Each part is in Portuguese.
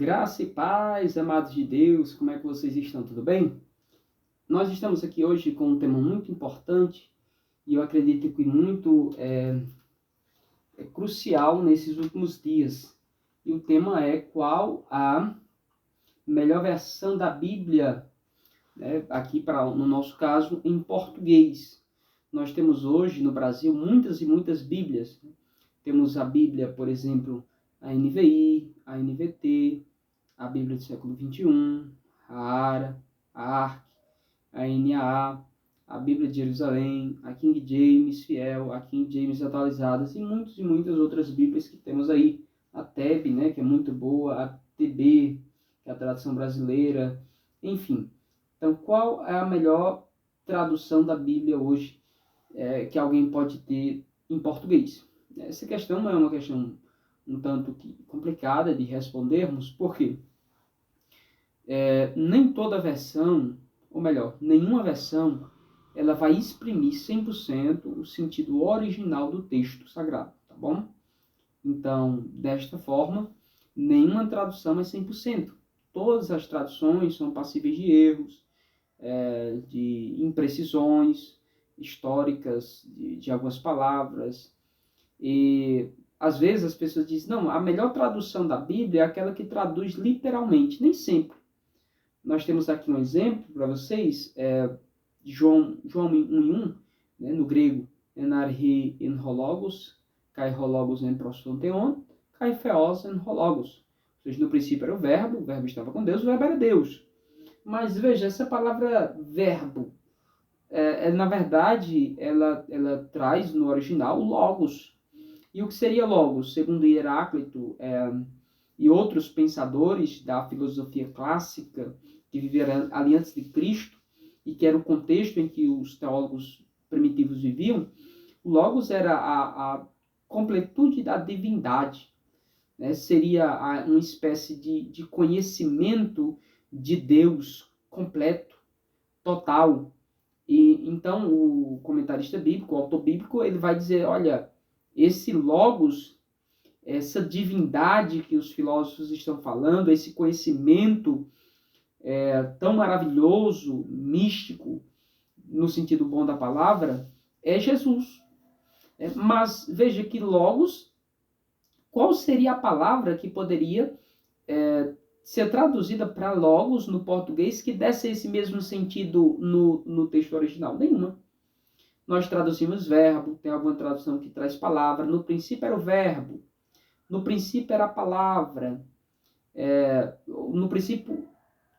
Graça e paz, amados de Deus, como é que vocês estão? Tudo bem? Nós estamos aqui hoje com um tema muito importante e eu acredito que muito é crucial nesses últimos dias. E o tema é qual a melhor versão da Bíblia, né, aqui no nosso caso, em português. Nós temos hoje no Brasil muitas e muitas Bíblias. Temos a Bíblia, por exemplo, a NVI, a NVT, a Bíblia do século XXI, a ARA, a ARC, a NAA, a Bíblia de Jerusalém, a King James Fiel, a King James Atualizadas e muitas outras Bíblias que temos aí. A TEB, né, que é muito boa, a TB, que é a tradução brasileira, enfim. Então, qual é a melhor tradução da Bíblia hoje que alguém pode ter em português? Essa questão é uma questão um tanto complicada de respondermos, por quê? Nem toda versão, ou melhor, nenhuma versão, ela vai exprimir 100% o sentido original do texto sagrado, tá bom? Então, desta forma, nenhuma tradução é 100%. Todas as traduções são passíveis de erros, de imprecisões históricas de algumas palavras. E, às vezes, as pessoas dizem, não, a melhor tradução da Bíblia é aquela que traduz literalmente. Nem sempre. Nós temos aqui um exemplo para vocês, de João 1:1, né, no grego, enarchi en hologos, kai hologos en prostonteon, kai theos en hologos. Ou seja, no princípio era o verbo estava com Deus, o verbo era Deus. Mas veja, essa palavra verbo, na verdade, ela traz no original o logos. E o que seria logos? Segundo Heráclito e outros pensadores da filosofia clássica que viveram ali antes de Cristo e que era o contexto em que os teólogos primitivos viviam, o logos era a completude da divindade, né? Seria uma espécie de conhecimento de Deus completo, total. E então o comentarista bíblico, o autor bíblico, ele vai dizer, olha, esse logos, essa divindade que os filósofos estão falando, esse conhecimento tão maravilhoso, místico, no sentido bom da palavra, é Jesus. Mas veja que logos, qual seria a palavra que poderia ser traduzida para logos no português que desse esse mesmo sentido no texto original? Nenhuma. Nós traduzimos verbo, tem alguma tradução que traz palavra. No princípio era o verbo, no princípio era a palavra, no princípio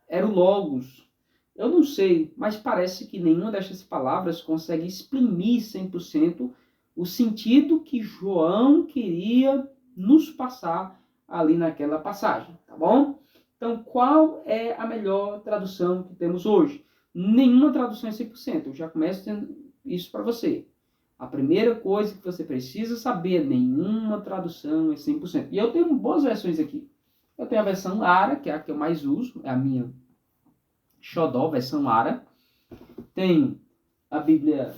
era o logos. Eu não sei, mas parece que nenhuma dessas palavras consegue exprimir 100% o sentido que João queria nos passar ali naquela passagem, tá bom? Então, qual é a melhor tradução que temos hoje? Nenhuma tradução é 100%. Eu já começo dizendo isso para você. A primeira coisa que você precisa saber, nenhuma tradução é 100%. E eu tenho boas versões aqui. Eu tenho a versão ARA, que é a que eu mais uso, é a minha xodó, versão ARA. Tenho a Bíblia,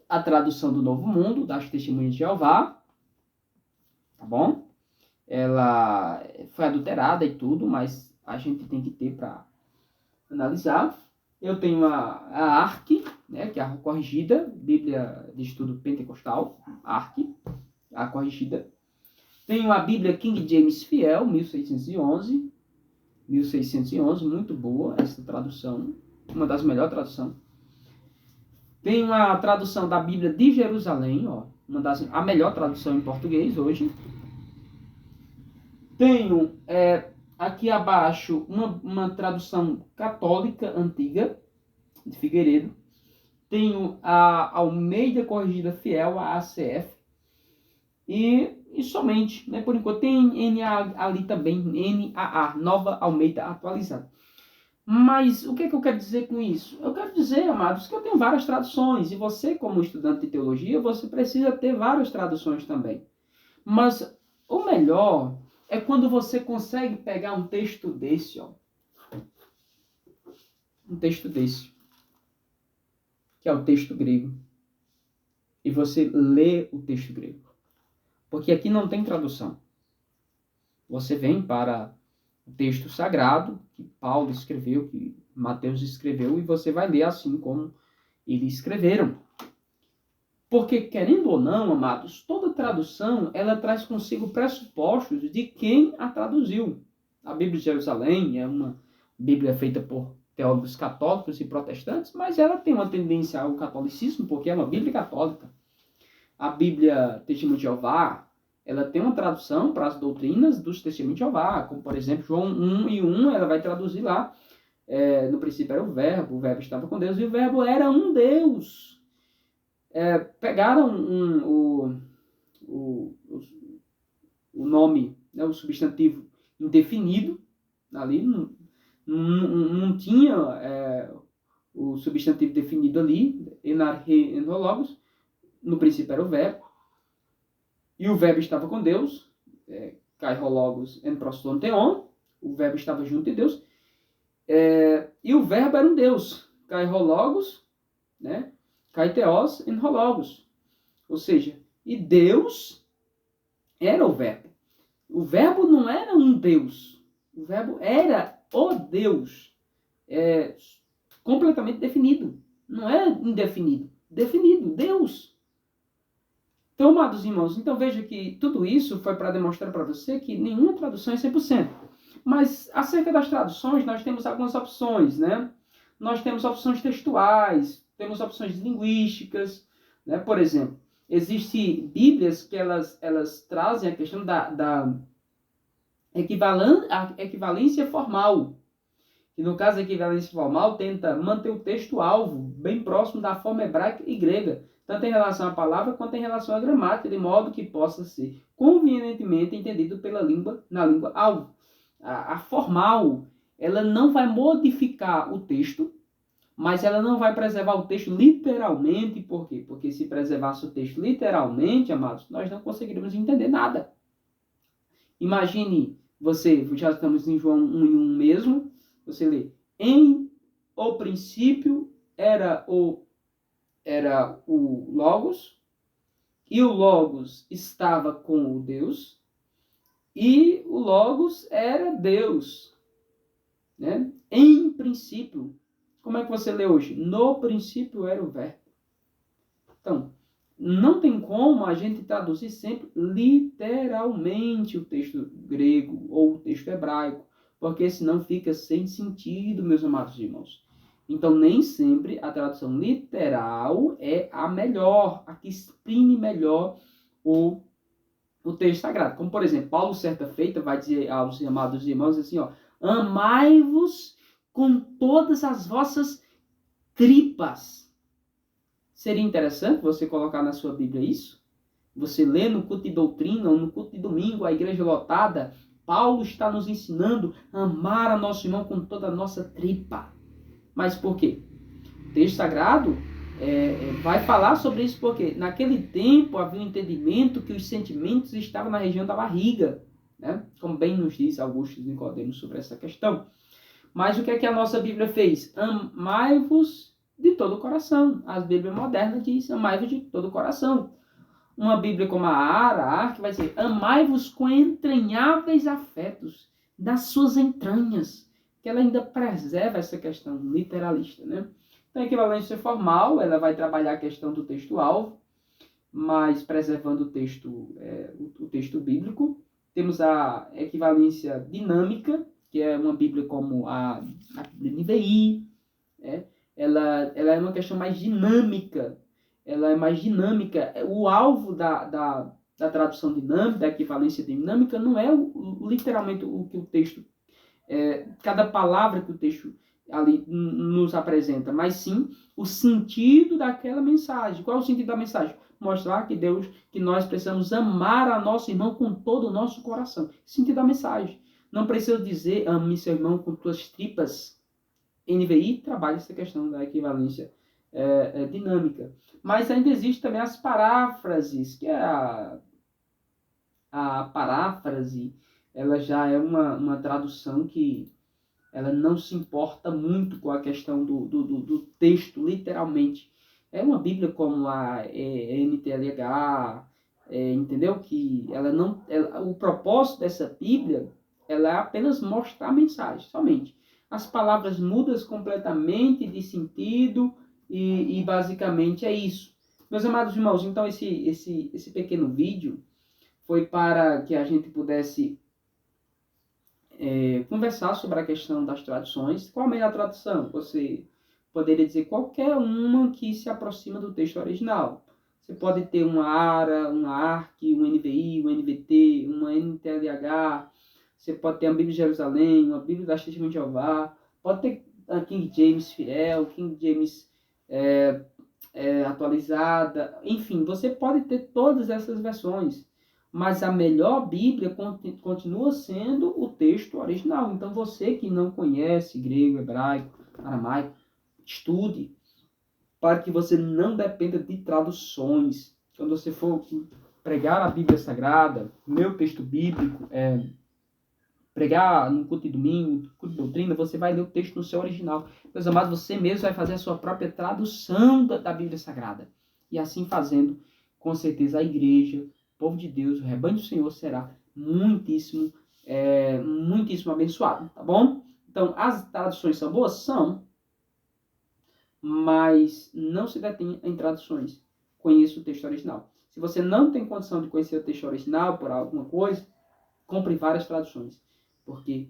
a tradução do Novo Mundo, das Testemunhas de Jeová, tá bom? Ela foi adulterada e tudo, mas a gente tem que ter para analisar. Eu tenho a ARC, né, que é a corrigida, Bíblia de Estudo Pentecostal, ARC, a corrigida. Tenho a Bíblia King James Fiel, 1611, muito boa essa tradução, uma das melhores traduções. Tenho a tradução da Bíblia de Jerusalém, ó, a melhor tradução em português hoje. Tenho aqui abaixo uma tradução católica antiga, de Figueiredo. Tenho a Almeida Corrigida Fiel, a ACF. E somente, né, por enquanto, tem NA ali também, NAA, Nova Almeida Atualizada. Mas o que eu quero dizer com isso? Eu quero dizer, amados, que eu tenho várias traduções. E você, como estudante de teologia, você precisa ter várias traduções também. Mas o melhor é quando você consegue pegar um texto desse, ó. Um texto desse, que é o texto grego. E você lê o texto grego. Porque aqui não tem tradução. você vem para o texto sagrado que Paulo escreveu, que Mateus escreveu, e você vai ler assim como eles escreveram. Porque, querendo ou não, amados, toda tradução, ela traz consigo pressupostos de quem a traduziu. A Bíblia de Jerusalém é uma Bíblia feita por teólogos católicos e protestantes, mas ela tem uma tendência ao catolicismo, porque é uma Bíblia católica. A Bíblia Testemunho de Jeová, ela tem uma tradução para as doutrinas dos Testemunhos de Jeová, como, por exemplo, João 1:1, ela vai traduzir lá, no princípio era o Verbo estava com Deus, e o Verbo era um Deus. Pegaram o nome, né, o substantivo indefinido, ali não tinha o substantivo definido ali, enarche enólogos, no princípio era o Verbo, e o Verbo estava com Deus, kairologos en proston theon, o Verbo estava junto de Deus, e o Verbo era um Deus, kairologos, né, kaiteos en hologos, ou seja, e Deus era o Verbo. O Verbo não era um Deus, o Verbo era o Deus, completamente definido, não é indefinido, definido, Deus. Então, amados irmãos, então veja que tudo isso foi para demonstrar para você que nenhuma tradução é 100%. Mas acerca das traduções, nós temos algumas opções, né? Nós temos opções textuais, temos opções linguísticas, né? Por exemplo, existem bíblias que elas trazem a questão da equivalência formal. E no caso, a equivalência formal tenta manter o texto-alvo bem próximo da forma hebraica e grega, tanto em relação à palavra quanto em relação à gramática, de modo que possa ser convenientemente entendido na língua-alvo. A formal, ela não vai modificar o texto, mas ela não vai preservar o texto literalmente. Por quê? Porque se preservasse o texto literalmente, amados, nós não conseguiríamos entender nada. Imagine você, já estamos em João 1:1 mesmo, você lê, em o princípio era o Logos, e o Logos estava com o Deus, e o Logos era Deus, né? Em princípio. Como é que você lê hoje? No princípio era o Verbo. Então, não tem como a gente traduzir sempre literalmente o texto grego ou o texto hebraico, porque senão fica sem sentido, meus amados irmãos. Então, nem sempre a tradução literal é a melhor, a que exprime melhor o texto sagrado. Como, por exemplo, Paulo, certa feita, vai dizer aos amados irmãos assim, ó, amai-vos com todas as vossas tripas. Seria interessante você colocar na sua Bíblia isso? Você lê no culto de doutrina ou no culto de domingo, a igreja lotada, Paulo está nos ensinando a amar a nosso irmão com toda a nossa tripa. Mas por quê? O texto sagrado vai falar sobre isso porque naquele tempo havia um entendimento que os sentimentos estavam na região da barriga, né? Como bem nos diz Augusto de Nicodemo sobre essa questão. Mas o que é que a nossa Bíblia fez? Amai-vos de todo o coração. A Bíblia moderna diz amai-vos de todo o coração. Uma Bíblia como a ARA, que vai dizer amai-vos com entranháveis afetos das suas entranhas, que ela ainda preserva essa questão literalista, né? Então, a equivalência formal, ela vai trabalhar a questão do texto-alvo, mas preservando o texto bíblico. Temos a equivalência dinâmica, que é uma Bíblia como a NVI, ela é uma questão mais dinâmica, ela é mais dinâmica. O alvo da tradução dinâmica, da equivalência dinâmica, não é literalmente o que o texto, cada palavra que o texto ali nos apresenta, mas sim o sentido daquela mensagem. Qual é o sentido da mensagem? Mostrar que nós precisamos amar a nosso irmão com todo o nosso coração. Sentido da mensagem. Não precisa dizer ame seu irmão com tuas tripas. NVI trabalha essa questão da equivalência dinâmica. Mas ainda existe também as paráfrases, que é a paráfrase, ela já é uma tradução que ela não se importa muito com a questão do texto, literalmente. É uma Bíblia como a NTLH, entendeu? Que o propósito dessa Bíblia, ela é apenas mostrar a mensagem, somente. As palavras mudam completamente de sentido e basicamente é isso. Meus amados irmãos, então esse pequeno vídeo foi para que a gente pudesse conversar sobre a questão das traduções. Qual a melhor tradução? Você poderia dizer qualquer uma que se aproxima do texto original. Você pode ter uma ARA, uma ARC, um NVI, um NVT, uma NTLH. Você pode ter a Bíblia de Jerusalém, uma Bíblia da Testemunha de Jeová. Pode ter a King James fiel, King James atualizada. Enfim, você pode ter todas essas versões. Mas a melhor Bíblia continua sendo o texto original. Então, você que não conhece grego, hebraico, aramaico, estude, para que você não dependa de traduções. Quando você for pregar a Bíblia Sagrada, meu texto bíblico, pregar no culto de domingo, culto de doutrina, você vai ler o texto no seu original. Meus amados, você mesmo vai fazer a sua própria tradução da Bíblia Sagrada. E assim fazendo, com certeza a igreja, o povo de Deus, o rebanho do Senhor será muitíssimo abençoado, tá bom? Então, as traduções são boas? São, mas não se detém em traduções. Conheça o texto original. Se você não tem condição de conhecer o texto original por alguma coisa, compre várias traduções, porque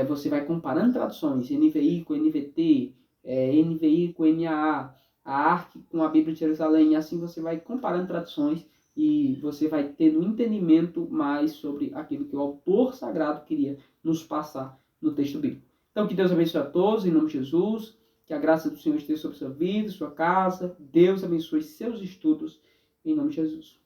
você vai comparando traduções, NVI com NVT, NVI com NAA, a ARC com a Bíblia de Jerusalém, e assim você vai comparando traduções e você vai tendo um entendimento mais sobre aquilo que o autor sagrado queria nos passar no texto bíblico. Então, que Deus abençoe a todos, em nome de Jesus, que a graça do Senhor esteja sobre sua vida, sua casa, Deus abençoe seus estudos, em nome de Jesus.